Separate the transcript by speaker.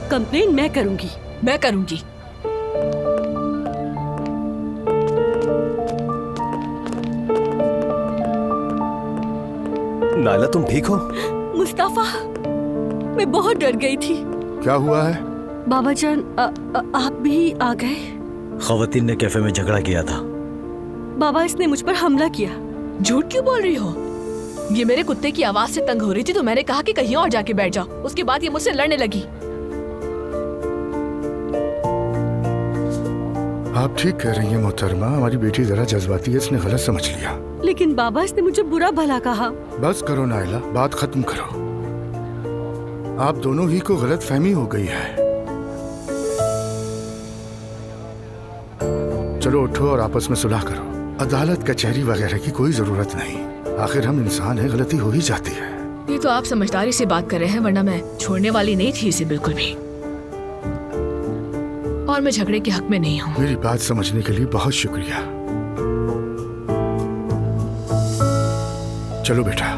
Speaker 1: Complain मैं करूंगी।
Speaker 2: मैं करूंगी।
Speaker 3: नायला, तुम ठीक हो?
Speaker 1: मुस्तफा, मैं बहुत डर गई थी।
Speaker 4: क्या हुआ है?
Speaker 1: बाबा जान, आप भी आ गए?
Speaker 5: खवातीन ने कैफे में झगड़ा किया था।
Speaker 1: बाबा, इसने मुझ पर हमला किया।
Speaker 2: झूठ क्यों बोल रही हो? ये मेरे कुत्ते की आवाज से तंग हो रही थी तो मैंने कहा कि कहीं और जाके बैठ जाओ। उसके बाद ये मुझसे लड़ने लगी।
Speaker 4: आप ठीक कह रही हैं मोहतरमा, हमारी बेटी जरा जज्बाती है, इसने गलत समझ लिया।
Speaker 1: लेकिन बाबा, इसने मुझे बुरा भला कहा।
Speaker 4: बस करो नायला, बात खत्म करो। आप दोनों ही को गलत फहमी हो गई है। चलो उठो और आपस में सुलह करो। अदालत कचहरी वगैरह की कोई जरूरत नहीं। आखिर हम इंसान हैं, गलती हो ही जाती है।
Speaker 2: ये तो आप समझदारी से बात कर रहे हैं, वरना मैं छोड़ने वाली नहीं थी इसे बिल्कुल भी। और मैं झगड़े के हक में नहीं हूँ।
Speaker 4: मेरी बात समझने के लिए बहुत शुक्रिया। चलो बेटा।